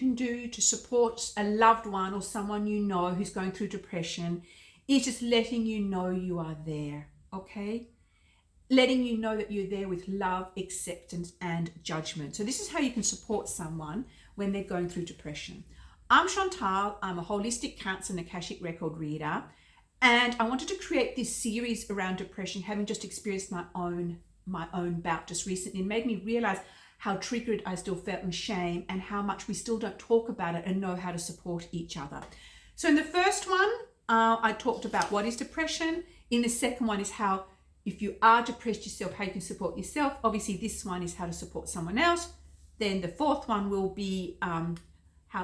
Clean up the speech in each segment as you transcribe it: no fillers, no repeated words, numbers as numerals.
can do to support a loved one or someone you know who's going through depression is just letting you know you are there, okay? Letting you know that you're there with love, acceptance, and judgment. So this is how you can support someone when they're going through depression. I'm Chantal. I'm a holistic counselor and Akashic record reader. And I wanted to create this series around depression, having just experienced my own bout just recently. It made me realize how triggered I still felt and shame, and how much we still don't talk about it and know how to support each other. So in the first one, I talked about what is depression. In the second one is how, if you are depressed yourself, how you can support yourself. Obviously, this one is how to support someone else. Then the fourth one will be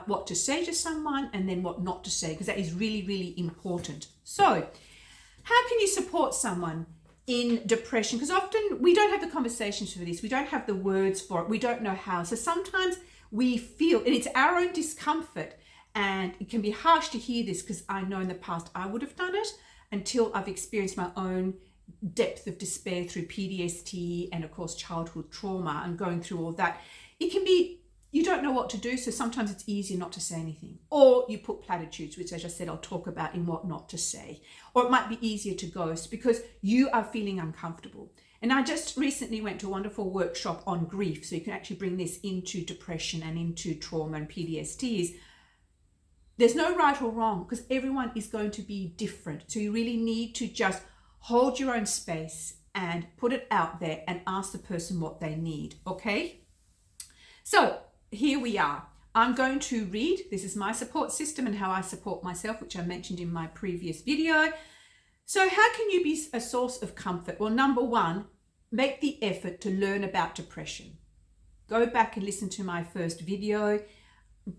what to say to someone, and then what not to say, because that is really, really important. So how can you support someone in depression? Because often we don't have the conversations for this. We don't have the words for it. We don't know how. So sometimes we feel, and it's our own discomfort, and it can be harsh to hear this, because I know in the past I would have done it until I've experienced my own depth of despair through PTSD and of course childhood trauma and going through all that. It can be, you don't know what to do, so sometimes it's easier not to say anything, or you put platitudes, which, as I said, I'll talk about in what not to say. Or it might be easier to ghost because you are feeling uncomfortable. And I just recently went to a wonderful workshop on grief, so you can actually bring this into depression and into trauma and PTSDs. There's no right or wrong, because everyone is going to be different. So you really need to just hold your own space and put it out there and ask the person what they need, okay? So here we are. I'm going to read, this is my support system and how I support myself, which I mentioned in my previous video. So how can you be a source of comfort? Well, number one, make the effort to learn about depression. Go back and listen to my first video.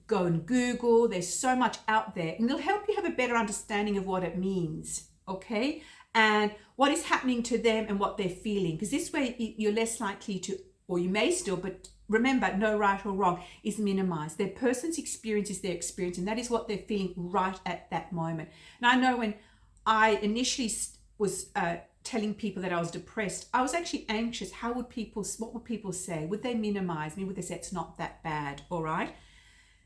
Go and Google. There's so much out there, and it'll help you have a better understanding of what it means, okay? And what is happening to them and what they're feeling. Because this way you're less likely to, or you may still, but remember, no right or wrong is minimized. Their person's experience is their experience, and that is what they're feeling right at that moment. And I know when I initially was telling people that I was depressed, I was actually anxious. What would people say? Would they minimize me? Would they say it's not that bad? All right.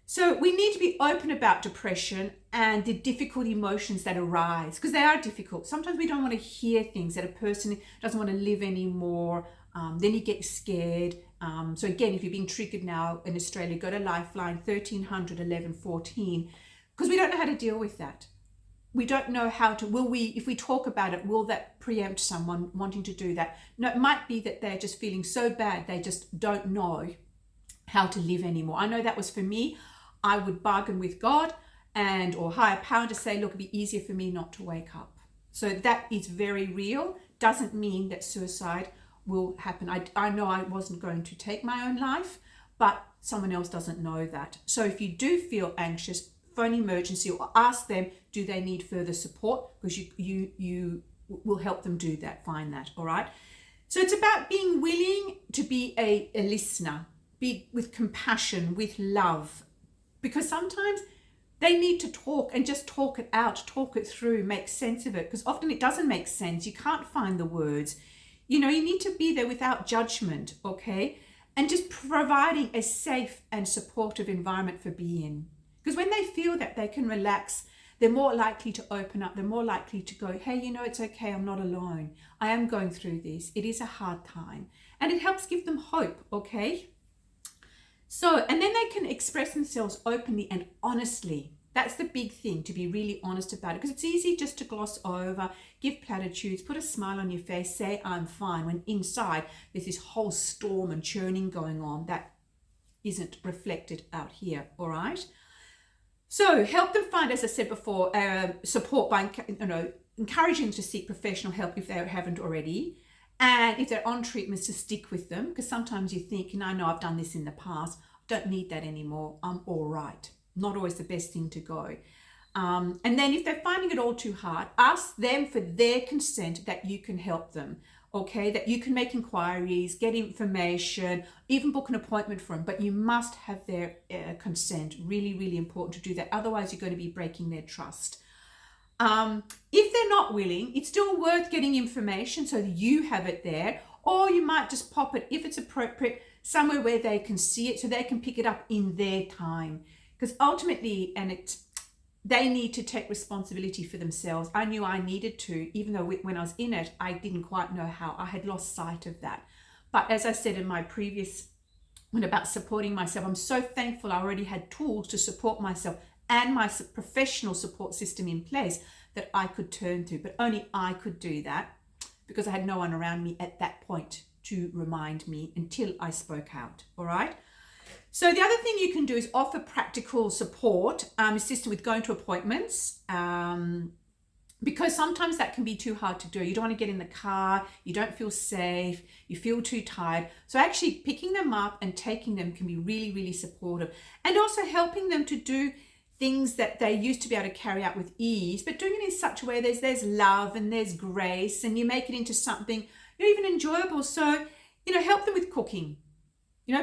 So we need to be open about depression and the difficult emotions that arise, because they are difficult. Sometimes we don't want to hear things that a person doesn't want to live anymore. Then you get scared. So again, if you're being triggered now in Australia, go to LifeLine 1300 11 14, because we don't know how to deal with that. We don't know how to, if we talk about it, will that preempt someone wanting to do that? No, it might be that they're just feeling so bad, they just don't know how to live anymore. I know that was for me. I would bargain with God or higher power to say, look, it'd be easier for me not to wake up. So that is very real. Doesn't mean that suicide will happen. I know I wasn't going to take my own life, but someone else doesn't know that. So if you do feel anxious, phone emergency or ask them, do they need further support? Because you will help them do that, find that, all right? So it's about being willing to be a listener, be with compassion, with love, because sometimes they need to talk and just talk it out, talk it through, make sense of it, because often it doesn't make sense. You can't find the words. You need to be there without judgment, okay? And just providing a safe and supportive environment for being. Because when they feel that they can relax, they're more likely to open up. They're more likely to go, hey, it's okay. I'm not alone. I am going through this. It is a hard time. And it helps give them hope, okay? So, and then they can express themselves openly and honestly. That's the big thing, to be really honest about it, because it's easy just to gloss over, give platitudes, put a smile on your face, say I'm fine, when inside there's this whole storm and churning going on that isn't reflected out here, all right? So help them find, as I said before, support by encouraging them to seek professional help if they haven't already. And if they're on treatments, to stick with them, because sometimes you think, I know I've done this in the past, I don't need that anymore, I'm all right. Not always the best thing to go. And then if they're finding it all too hard, ask them for their consent that you can help them, okay? That you can make inquiries, get information, even book an appointment for them, but you must have their consent. Really, really important to do that. Otherwise, you're going to be breaking their trust. If they're not willing, it's still worth getting information so you have it there, or you might just pop it, if it's appropriate, somewhere where they can see it so they can pick it up in their time. because ultimately, they need to take responsibility for themselves. I knew I needed to, even though when I was in it, I didn't quite know how. I had lost sight of that. But as I said in my previous one about supporting myself, I'm so thankful I already had tools to support myself and my professional support system in place that I could turn to. But only I could do that because I had no one around me at that point to remind me until I spoke out. All right. So the other thing you can do is offer practical support, assist with going to appointments, because sometimes that can be too hard to do. You don't want to get in the car, you don't feel safe, you feel too tired. So actually picking them up and taking them can be really, really supportive. And also helping them to do things that they used to be able to carry out with ease, but doing it in such a way there's love and there's grace, and you make it into something even enjoyable. So, help them with cooking.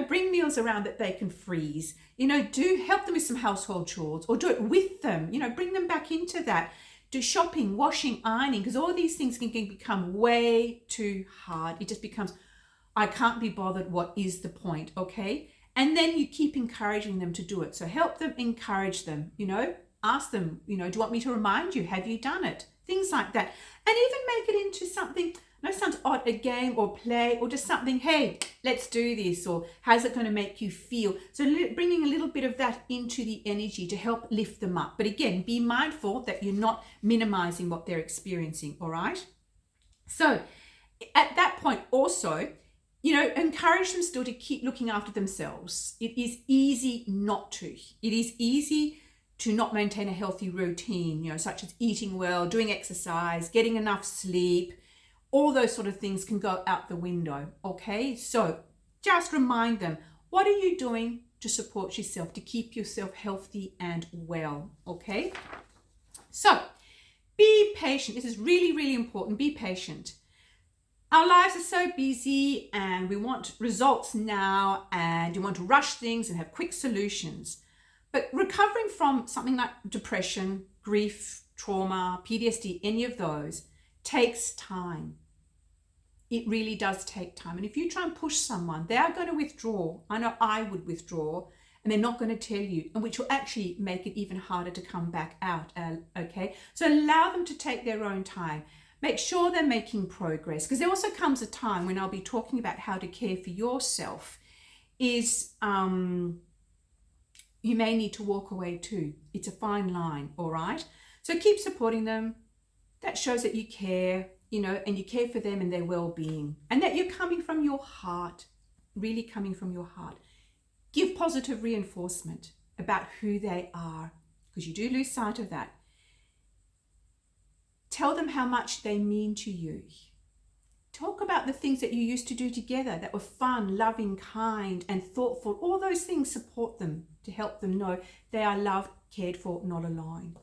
Bring meals around that they can freeze. Do help them with some household chores, or do it with them. Bring them back into that. Do shopping, washing, ironing, because all these things can become way too hard. It just becomes, I can't be bothered. What is the point? Okay. And then you keep encouraging them to do it. So help them, encourage them, ask them, do you want me to remind you? Have you done it? Things like that. And even make it into something, I know it sounds odd, a game or play, or just something, hey, let's do this, or how's it going to make you feel? So bringing a little bit of that into the energy to help lift them up. But again, be mindful that you're not minimizing what they're experiencing, all right? So at that point also, encourage them still to keep looking after themselves. It is easy not to. It is easy to not maintain a healthy routine, such as eating well, doing exercise, getting enough sleep. All those sort of things can go out the window, okay? So just remind them, what are you doing to support yourself, to keep yourself healthy and well, okay? So be patient. This is really, really important. Be patient. Our lives are so busy and we want results now, and you want to rush things and have quick solutions. But recovering from something like depression, grief, trauma, PTSD, any of those takes time. It really does take time. And if you try and push someone, they are going to withdraw. I know I would withdraw, and they're not going to tell you, and which will actually make it even harder to come back out, okay? So allow them to take their own time. Make sure they're making progress, because there also comes a time when I'll be talking about how to care for yourself is you may need to walk away too. It's a fine line, all right? So keep supporting them. That shows that you care, and you care for them and their well-being, and that you're coming from your heart, really coming from your heart. Give positive reinforcement about who they are, because you do lose sight of that. Tell them how much they mean to you. Talk about the things that you used to do together that were fun, loving, kind, and thoughtful. All those things, support them to help them know they are loved, cared for, not alone.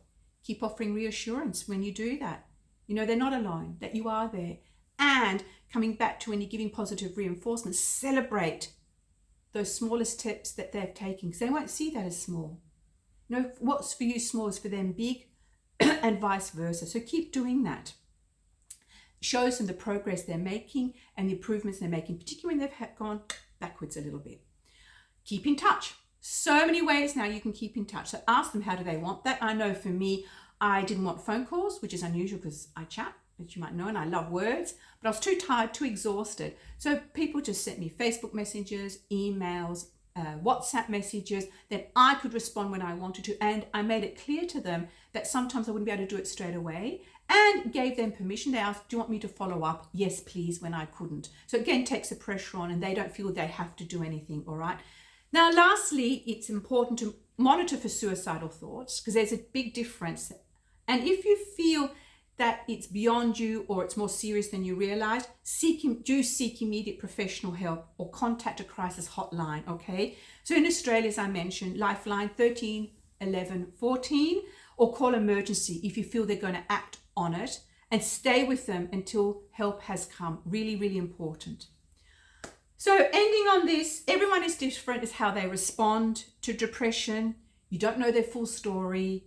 Keep offering reassurance when you do that. They're not alone, that you are there. And coming back to when you're giving positive reinforcement, celebrate those smallest steps that they've taken, because they won't see that as small. What's for you small is for them big, and vice versa. So keep doing that. Shows them the progress they're making and the improvements they're making, particularly when they've gone backwards a little bit. Keep in touch. So many ways now you can keep in touch. So ask them, how do they want that? I know for me, I didn't want phone calls, which is unusual because I chat, as you might know, and I love words, but I was too tired, too exhausted. So people just sent me Facebook messages, emails, WhatsApp messages that I could respond when I wanted to. And I made it clear to them that sometimes I wouldn't be able to do it straight away, and gave them permission. They asked, do you want me to follow up? Yes, please, when I couldn't. So again, takes the pressure on, and they don't feel they have to do anything, all right? Now, lastly, it's important to monitor for suicidal thoughts, because there's a big difference. And if you feel that it's beyond you or it's more serious than you realize, seek immediate professional help or contact a crisis hotline, okay? So in Australia, as I mentioned, LifeLine 13 11 14, or call emergency if you feel they're going to act on it, and stay with them until help has come. Really, really important. So ending on this, everyone is different as how they respond to depression. You don't know their full story.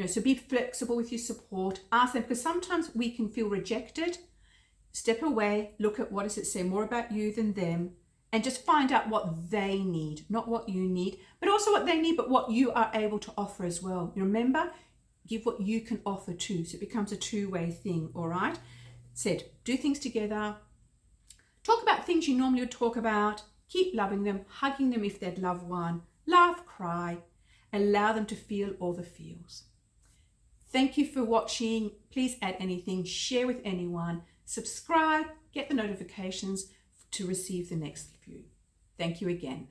So be flexible with your support. Ask them, because sometimes we can feel rejected. Step away, look at what does it say more about you than them, and just find out what they need, not what you need, but also what they need, but what you are able to offer as well. You remember, give what you can offer too, so it becomes a two-way thing, all right? Said, do things together, talk about things you normally would talk about, keep loving them, hugging them if they're loved one, laugh, cry, allow them to feel all the feels. Thank you for watching. Please add anything, share with anyone, subscribe, get the notifications to receive the next view. Thank you again.